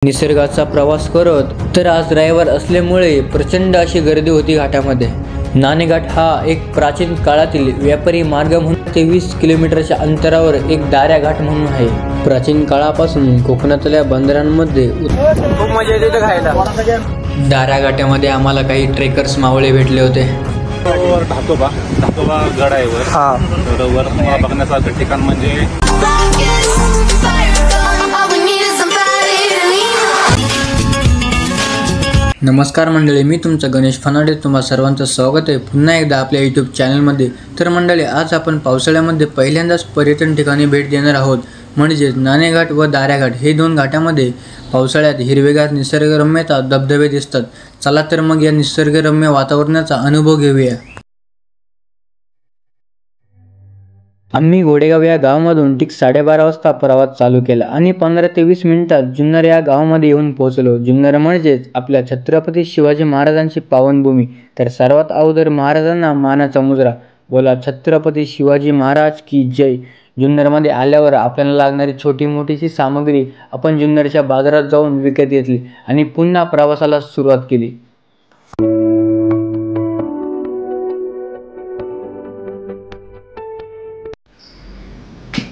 निसर्गाचा प्रवास करत तर आज रविवार असल्यामुळे प्रचंड अशी गर्दी होती घाटामध्ये। नाणेघाट हा एक प्राचीन काळातील व्यापारी मार्ग म्हणून 23 किलोमीटरच्या अंतरावर एक दाऱ्या घाट म्हणून आहे। प्राचीन काळापासून कोकणातल्या बंदरांमध्ये खूप मजा येते खायला। दाऱ्या घाटामध्ये आम्हाला काही ट्रेकर्स मावळे भेटले होते। धातोबा गड आहे वर। हा तर वर तुम्हाला बघण्यासारखं ठिकाण म्हणजे नमस्कार मंडळी, मी तुमचा गणेश फनाडे। तुम्हा सर्वांचं स्वागत आहे पुन्हा एकदा आपल्या यूट्यूब चॅनलमध्ये। तर मंडळी, आज आपण पावसाळ्यामध्ये पहिल्यांदाच पर्यटन ठिकाणी भेट देणार आहोत, म्हणजे नाणेघाट व दाऱ्या घाट। हे दोन घाटामध्ये पावसाळ्यात हिरवेगार निसर्गरम्यता, धबधबे दिसतात। चला तर मग या निसर्गरम्य वातावरणाचा अनुभव घेऊया। आम्ही घोडेगाव या गावामधून ठीक 12:30 वाजता प्रवास चालू केला आणि 15 ते 20 मिनिटात जुन्नर या गावामध्ये येऊन पोहोचलो। जुन्नर म्हणजेच आपल्या छत्रपती शिवाजी महाराजांची पावनभूमी। तर सर्वात अगोदर महाराजांना मानाचा मुजरा, बोला छत्रपती शिवाजी महाराज की जय। जुन्नरमध्ये आल्यावर आपल्याला लागणारी छोटी मोठीशी सामग्री आपण जुन्नरच्या बाजारात जाऊन विकत घेतली आणि पुन्हा प्रवासाला सुरुवात केली।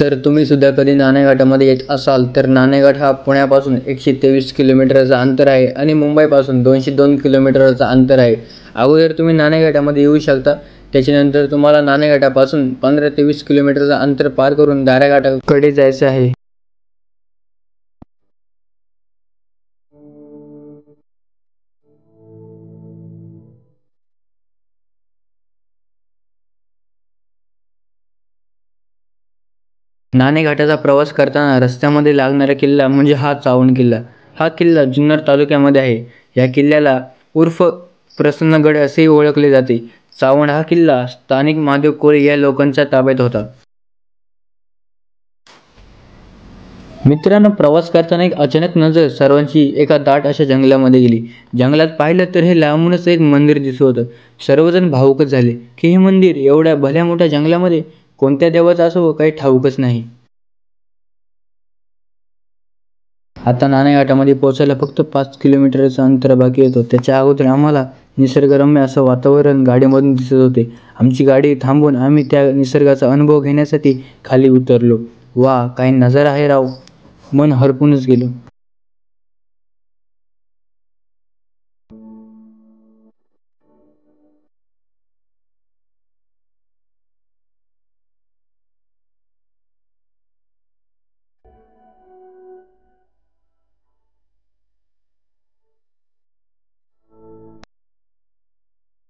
तर तुम्ही सुद्धा कधी नाणेघाटामध्ये येत असाल तर नाणेघाट हा पुण्यापासून 123 किलोमीटरचा अंतर आहे आणि मुंबईपासून 202 किलोमीटरचा अंतर आहे। अगोदर तुम्ही नाणेघाटामध्ये येऊ शकता, त्याच्यानंतर तुम्हाला नाणेघाटापासून 15 ते 20 किलोमीटरचा अंतर पार करून दाऱ्या घाटाकडे जायचं आहे। नाणेघाटाचा प्रवास करताना रस्त्यामध्ये लागणारा किल्ला म्हणजे हा चावण किल्ला। हा किल्ला जुन्नर तालुक्यामध्ये आहे। या किल्ल्याला उर्फ प्रसन्नगड असेही ओळखले जाते। चावण हा किल्ला स्थानिक महादेव कोळी या लोकांच्या ताब्यात होता। मित्रांनो, प्रवास करताना एक अचानक नजर सर्वांची एका दाट अशा जंगलामध्ये गेली। जंगलात पाहिलं तर हे लांबूनच एक मंदिर दिसत होतं। सर्वजण भावुकच झाले की हे मंदिर एवढ्या भल्या मोठ्या जंगलामध्ये कोणत्या देवाचं असो काही ठाऊकच नाही। आता नाणेघाटामध्ये पोहोचायला फक्त 5 किलोमीटरचं अंतर बाकी होतं। त्याच्या अगोदर आम्हाला निसर्गरम्य असं वातावरण गाडीमधून दिसत होते। आमची गाडी थांबवून आम्ही त्या निसर्गाचा अनुभव घेण्यासाठी खाली उतरलो। वा, काय नजारा आहे राव, मन हरपूनच गेलो।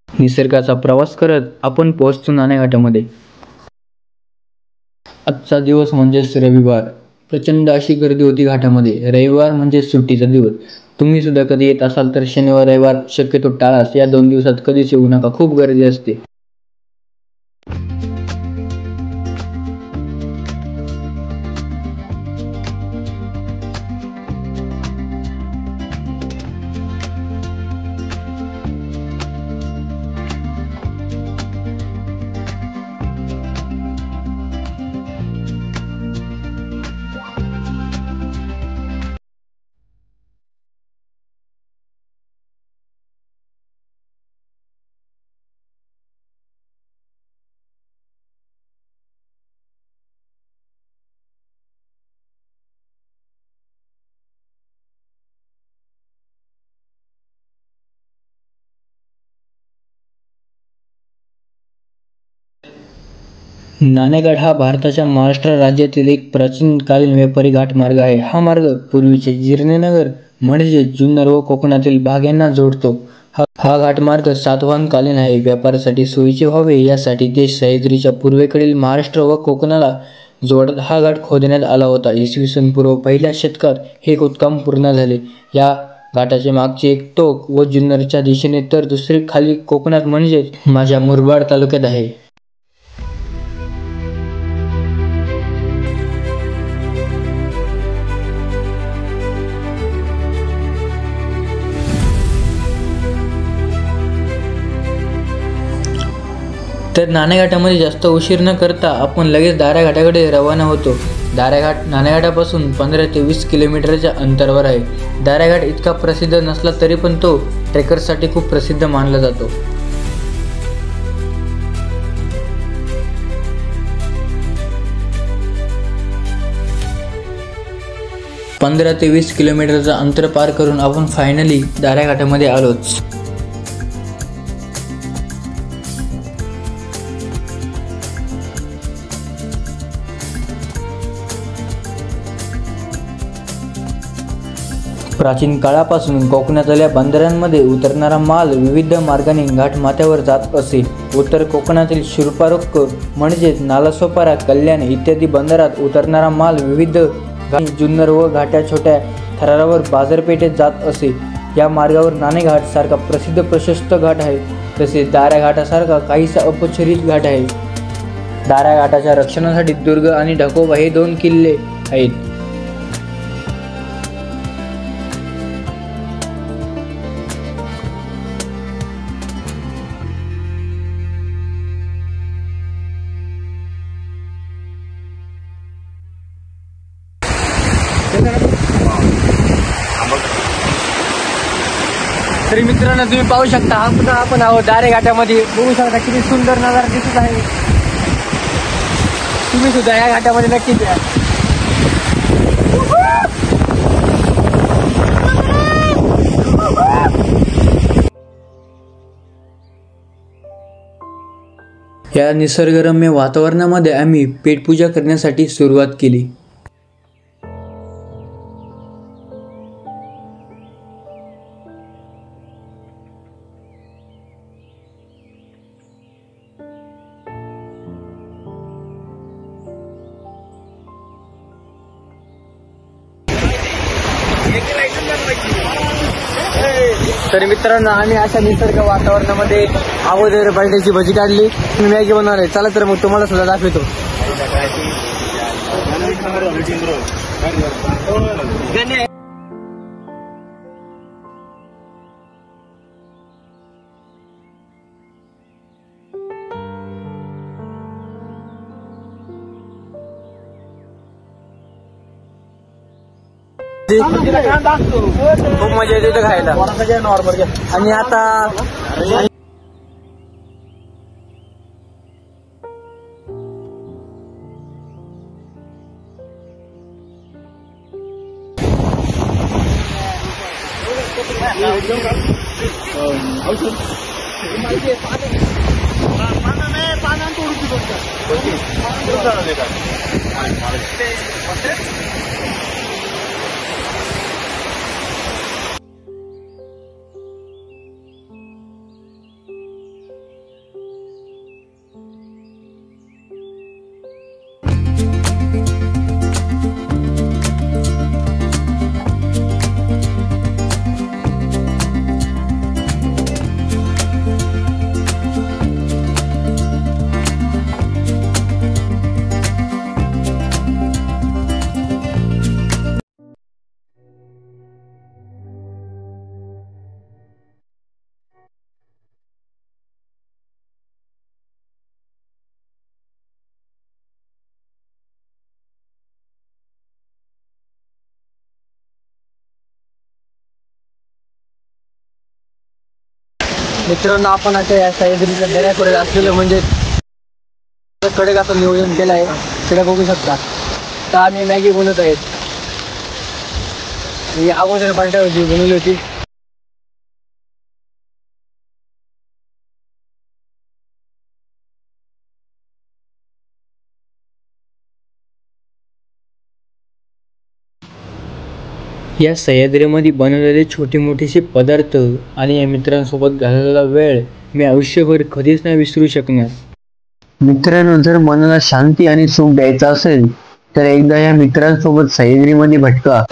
निसर्गाचा प्रवास करत आपण पोहोचतो नाणेघाटामध्ये। आजचा दिवस म्हणजेच रविवार। प्रचंड अशी गर्दी होती घाटामध्ये। रविवार म्हणजे सुट्टीचा दिवस। तुम्ही सुद्धा कधी येत असाल तर शनिवार रविवार शक्यतो टाळाच, या 2 दिवसात कधीच येऊ नका, खूप गर्दी असते। नाणेघाट हा भारताच्या महाराष्ट्र राज्यातील एक प्राचीनकालीन व्यापारी घाटमार्ग आहे। हा मार्ग पूर्वीचे जिरनेनगर म्हणजे जुन्नर व कोकणातील भाग यांना जोडतो। हा घाटमार्ग सातवाहनकालीन आहे। व्यापारासाठी सोयीचे व्हावे यासाठी देश सह्याद्रीच्या पूर्वेकडील महाराष्ट्र व कोकणाला जोडत हा घाट खोदण्यात आला होता। इसवी पूर्व 1ल्या शतकात हे खोदकाम पूर्ण झाले। या घाटाचे मागचे एक टोक व जुन्नरच्या दिशेने तर दुसरे खाली कोकणात म्हणजेच माझ्या मुरबाड तालुक्यात आहे। तर नाणेघाटामध्ये जास्त उशीर न करता आपण लगेच दाऱ्या घाटाकडे रवाना होतो। दारेघाट नाणेघाटापासून 15 ते 20 किलोमीटरच्या अंतरावर आहे. दारेघाट इतका प्रसिद्ध नसला तरी पण तो ट्रेकर्ससाठी खूप प्रसिद्ध मानला जातो. 15 ते 20 किलोमीटरचं अंतर पार करून आपण फायनली दारेघाटामध्ये आलोच. प्राचीन काळापासून कोकणातल्या बंदरांमध्ये उतरणारा माल विविध मार्गाने घाटमाथ्यावर जात असे. उत्तर कोकणातील शिरपारोक्क म्हणजेच नालासोपारा, कल्याण इत्यादी बंदरात उतरणारा माल विविध जुन्नर व घाट्या छोट्या थरारावर बाजारपेठेत जात असे. या मार्गावर नाणेघाट सारखा प्रसिद्ध प्रशस्त घाट आहे, तसेच दाऱ्या घाटासारखा काहीसा अपरिचित घाट आहे. दाऱ्या घाटाच्या रक्षणासाठी दुर्ग आणि ढकोबा हे 2 किल्ले आहेत. तरी मित्रांनो तुम्ही पाहू शकता आपण आहोत दारे घाटामध्ये. बघू शकता किती सुंदर नजारा दिसत आहे. तुम्ही सुद्धा या घाटामध्ये नक्कीच या. या निसर्गरम्य वातावरणामध्ये आम्ही पेटपूजा करण्यासाठी सुरुवात केली. तर मित्रांनो आम्ही अशा निसर्ग वातावरणामध्ये अगोदर बटाट्याची भजी काढली. मी मॅगी बनवणार आहे. चला तर मग तुम्हाला सुद्धा दाखवतो. खूप मजा येते इथं खायला. आणि आता मित्रांनो आपण आता या सह्याद्रीच्या दऱ्याकडे असलेलं म्हणजे कडक असं नियोजन केलं आहे. तिकडे बघू शकता. तर आम्ही मॅगी बनवत आहेत. ही अगोदर बटाट्याची बनवली होती. या सह्याद्रीमध्ये बनवलेले छोटे मोठेसे पदार्थ आणि या मित्रांसोबत घालवलेला वेळ मी आयुष्यभर कधीच नाही विसरू शकणार. मित्रांनो जर मनाला शांती आणि सुख द्यायचं असेल तर एकदा या मित्रांसोबत सह्याद्रीमध्ये भटका.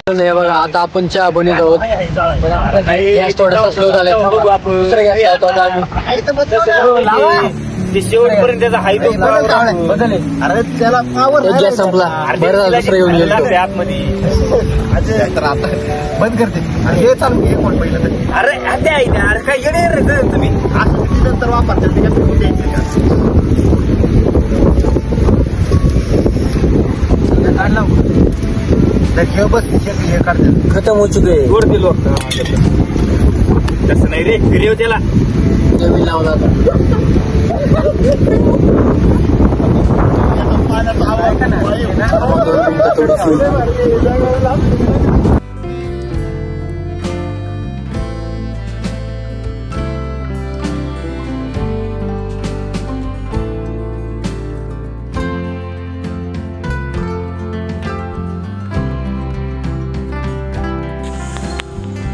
हे बघा आता आपण चहा बनवत आहोत. गॅस थोडासा स्लो झालाय. दुसरा गॅस लावतो आता आम्ही. शेवटपर्यंत त्याचा हाय बदल अरे त्याला गॅस संपला. बरं झालं दुसरा येऊन गेलो आतमध्ये. बंद करते हे चालू हे कोण पहिलं तरी अरे अरे काय येणे रे तुम्ही असं नंतर वापरतात हे बस हे काढतात खतम हो चुके. गोड दिलो तसं नाही रे फिरव त्याला नवीन लावला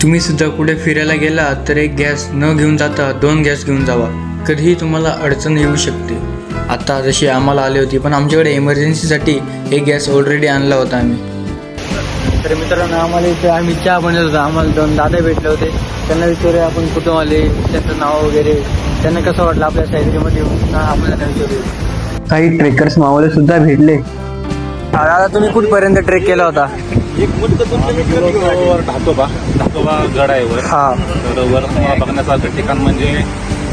तुम्ही सुद्धा कुठे फिरायला गेला तर एक गॅस न घेऊन जाता 2 गॅस घेऊन जावा. कधीही तुम्हाला अडचण येऊ शकते. आता जशी आम्हाला आली होती पण आमच्याकडे इमर्जन्सीसाठी एक गॅस ऑलरेडी आणला होता आम्ही. तर मित्रांनो आम्हाला इथे आम्ही चहा बनवत होतो. आम्हाला 2 दादा भेटले होते. त्यांना विचारूया आपण कुठून आले, त्यांचं नाव वगैरे, त्यांना कसं वाटलं आपल्या सायद्रीमध्ये येऊन आपल्याला विचारूया. काही ट्रेकर्स मावळे सुद्धा भेटले. दादा तुम्ही कुठपर्यंत ट्रेक केला होता? एक ढाकोबा गड आहे वर. हा तर वर तुम्हाला बघण्यासारखं ठिकाण म्हणजे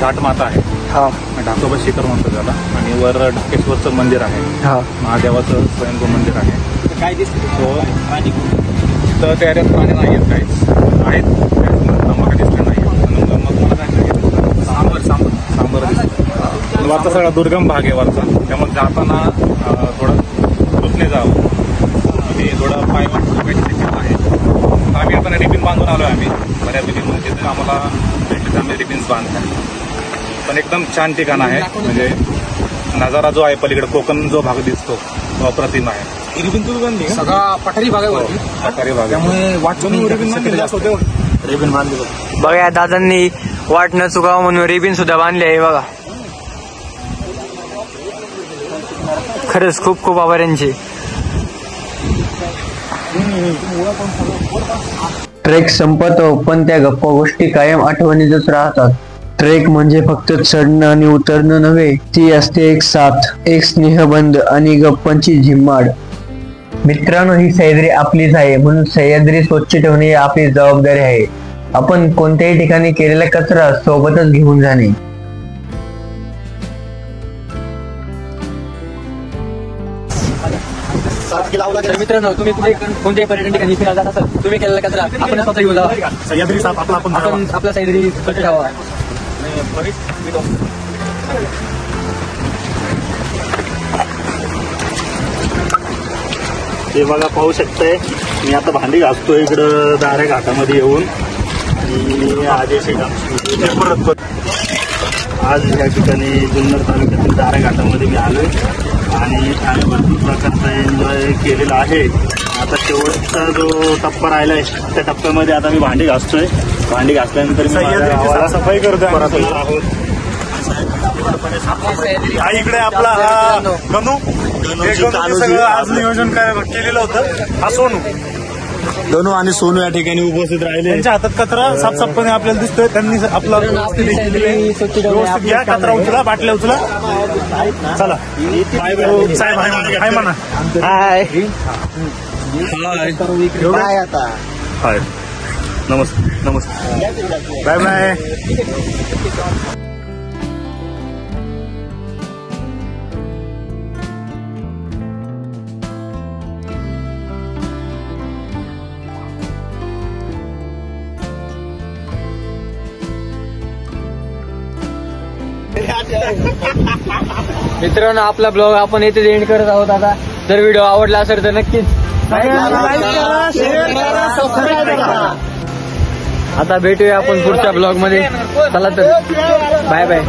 घाट माता आहे. हा ढाकोबा शिखर म्हणतो त्याला. आणि वर ढाकेश्वरचं मंदिर आहे. हा महादेवाचं स्वयंभू मंदिर आहे. काय दिसतं तर त्या एरियात पाणी नाही आहेत. काहीच आहेत मग दिसले नाही. मग मला काय सांबर दिसतं. वरचा सगळा दुर्गम भाग आहे वरचा. त्यामुळे जाताना थोडं रुपणे जावं आणि थोडं पायवाट आहे. आम्ही आता रिबिन बांधून आलो आहे. आम्ही बऱ्यापैकी म्हणजे आम्हाला भेटले आम्ही रिबिन्स बांधतो. पण एकदम छान ठिकाण आहे. म्हणजे नजारा जो आहे पलीकडे कोकण जो भाग दिसतो तो अप्रतिम आहे. रिबिन तू बांधली सगळा पठारी भाग आहे पठारी भाग त्यामुळे वाटून रिबिन बांधली बघा या दादांनी वाट न चुकावं म्हणून रिबिन सुद्धा बांधली आहे. बघा खरंच खूप खूप आभार यांचे. ट्रेक संपतो पण त्या गप्पा गोष्टी कायम आठवणीतच राहतात. ट्रेक म्हणजे फक्त चढणं आणि उतरणं नव्हे, ती असते एक साथ, एक स्नेहबंध आणि गप्पांची झिम्माड. मित्रांनो ही सह्याद्री आपलीच आहे म्हणून सह्याद्री स्वच्छ ठेवणे ही आपली जबाबदारी आहे. आपण कोणत्याही ठिकाणी केलेला कचरा सोबतच घेऊन जाणे. तर मित्रांनो तुम्ही कोणत्याही पर्यटन ठिकाणी फिरायला जात असाल, तुम्ही केलेला कचरा आपण स्वतः घेऊन जावा. सह्याद्री साप आपण आपला सह्याद्री स्वच्छ ठेवा. हे बघा पाहू शकताय मी आता भांडी घासतोय इकडं दाऱ्या घाटामध्ये येऊन. आणि आज या ठिकाणी जुन्नर तालुक्यातील दाऱ्या घाटामध्ये मी आलोय आणि आम्ही भरपूर प्रकारचा एन्जॉय केलेला आहे. आता शेवटचा जो टप्पा राहिलाय त्या टप्प्यामध्ये आता मी भांडी घासतोय. भांडी घासल्यानंतर सफाई करतोय आहोत. इकडे आपला हा गणू सगळं आज नियोजन केलेलं होतं. हा सोनू गणू आणि सोनू या ठिकाणी उपस्थित राहिले. त्यांच्या हातात कचरा साफसाफपणे आपल्याला दिसतोय. त्यांनी आपला कचरा उचला, बाटल्या उचला. चला साहेब हाय म्हणा. हाय हाय आता हाय नमस्ते बाय बाय. मित्रांनो आपला ब्लॉग आपण येथे एंड करत आहोत. आता जर व्हिडिओ आवडला असेल तर नक्कीच आता भेटूया आपण पुढच्या ब्लॉग मध्ये. चला तर बाय बाय.